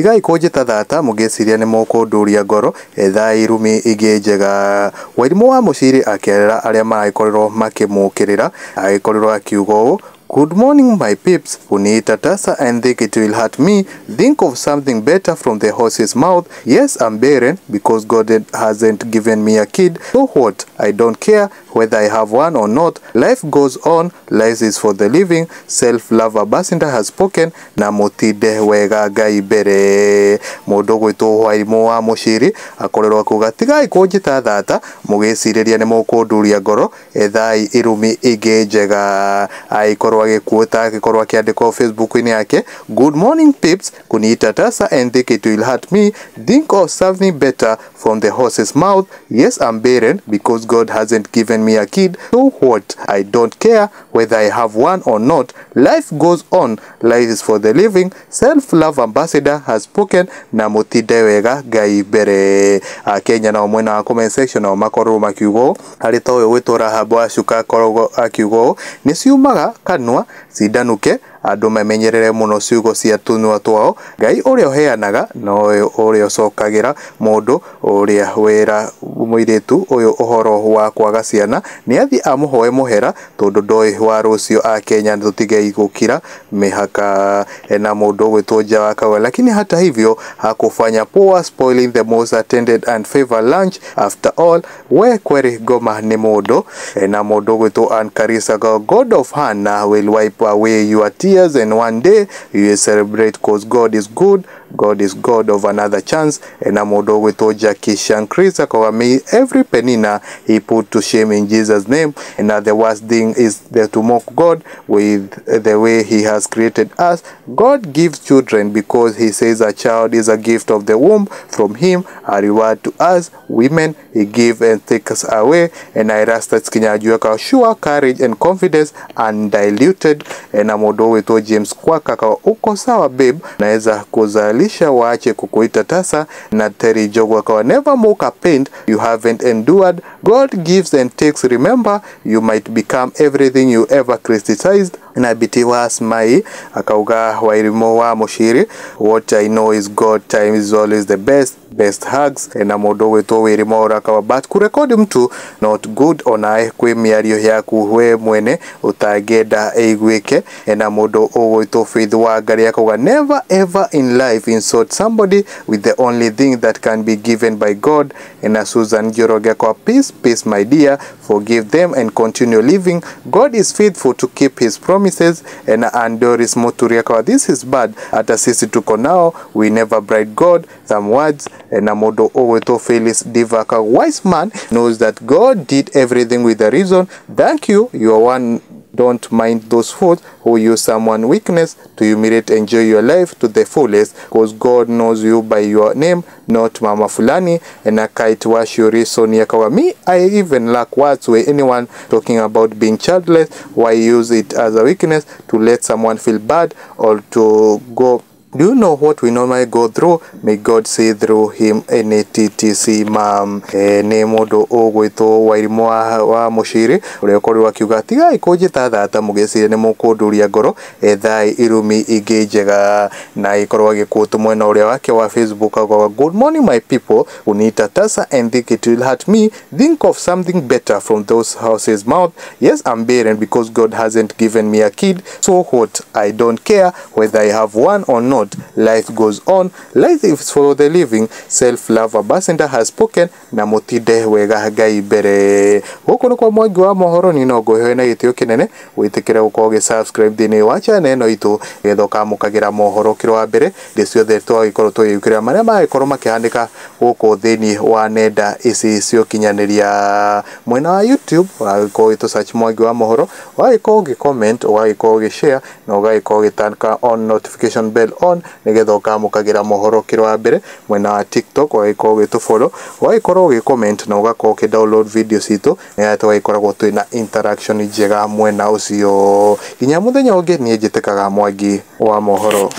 igai kujita Thataa mugiciria ni mukunduria ngoro etha Irumi Ingi Njeega Wairimu wa Muchiri akerera aria maraikorirwo makimukirira agikorirwo akiuga good morning, my peeps. Unita tasa and think it will hurt me. Think of something better from the horse's mouth. Yes, I'm barren because God hasn't given me a kid. So what? I don't care whether I have one or not. Life goes on. Life is for the living. Self-love ambassador has spoken. Na mutide wega Ngai mbere. Mundu gwitwo Wairimu wa Muchiri akorerwo kuuga tigai kunjita Thataa mugiciriria ni mukunduria ngoro ethai Irumi Ingi Njeega aikorwo agikuota agikorwo akiandika Facebook-ini yake good morning peeps kuniita tasa and think it will hurt me. Think of something better from the horse's mouth. Yes, I'm barren because God hasn't given me a kid. So what? I don't care whether I have one or not. Life goes on. Life is for the living. Self-love ambassador has spoken. Na mutide wega Ngai mbere. Kenya na mwena wa comment section na makorwo makiugo ari towe witura habwa shuka korogo akiugo ni ciumaga kanwa cidanuke andu mamenyerere muno ciugo cia tunwa twao Ngai uria uheanaga no uria ucokagira mundu uria wera muiritu uyu uhoro wa kwaga ciana ni athi amuhoe muhera tondu ndoi wa rucio a Kenya tutigei gukira mihaka na mundu gwitwo Njawa kawe lakini hata hivyo hakufanya poor spoiling the most attended and favored lunch. After all, we kweri goma ni mundu na mundu gwitwo Ankarisa God of Hannah will wipe away your tears and one day you will celebrate cause God is good. God is God of another chance. Na mundu gwitwo Jackie Shankrisa kwa me every penina he put to shame in Jesus name. And the worst thing is that to mock God with the way he has created us. God gives children because he says a child is a gift of the womb from him, a reward to us women. He gives and takes away. And I rest that skinyajua sure courage and confidence undiluted. Na mundu gwitwo James Kwaka kwa uko sawa babe naweza kuzalisha waache kukuita tasa. Na Terry Jogwa kwa never mock a pain you haven't endured. God gives and takes. Remember you might become everything you ever criticized. Na bitiwa smai akauga Wairimu wa Muchiri what I know is God time is always the best hugs. Na mundu gwitwo Wairimu urakawa but kurekodi mtu not good onae kwi miario yaku we mwene utagenda eigwike. Na mundu ugwitwo Faith wa Ngari akauga never ever in life insult somebody with the only thing that can be given by God. Na Susan Njoroge kwa peace my dear, forgive them and continue living. God is faithful to keep his promises. And Doris Muturia kwa this is bad hata sisi tuko nao we never bribe God some words. Na modo owetwo Felix Divaka wise man knows that God did everything with a reason. Thank you, you are one. Don't mind those fools who use someone's weakness to humiliate. Enjoy your life to the fullest because God knows you by your name, not Mama Fulani. And a kite wash your reason yakawa me. I even lack words where anyone talking about being childless. Why use it as a weakness to let someone feel bad or to go? Do you know what we normally go through? May God see through him NTTC mam. Ni mundu ugwitwo Wairimu wa Muchiri uria ukorirwo akiuga tigai kunjita Thataa mugiciria ni mukunduria ngoro ethai Irumi Ingi Njeega. Na ikorwo agikuota mwena uria wake wa Facebook agwa good morning my people unita tasa and think it will hurt me. Think of something better from those horses mouth. Yes, I'm barren because God hasn't given me a kid. So what? I don't care whether I have one or not. Life goes on. Life is for the living. Self-love ambassador has spoken. Na mutide wega Ngai mbere. Huko kwa mwangi wa Mohoro ni Ngongoyo na gitio kinene witikire ukoge subscribe thini wa channel eno itu gethoka mukagira mohoro kiro wa mbere ndicio the twagikorwo tuyukira maria magikorwo makihandika huko thini wa nenda ici cio kinyaniria mwena wa YouTube wagikorwo itu search mwangi wa Mohoro wagikorwo comment wagikorwo share na wagikorwo tanka on notification bell on nigetha ukamukagira mohoro kiro wa mbere mwena wa TikTok wagikorwo gitu follow wagikorwo comment na ugakorwo download videos itu na twagikoragwo twina interaction njega mwena ucio. Inya muthenya ungi nie njitikaga mwangi wa Mohoro.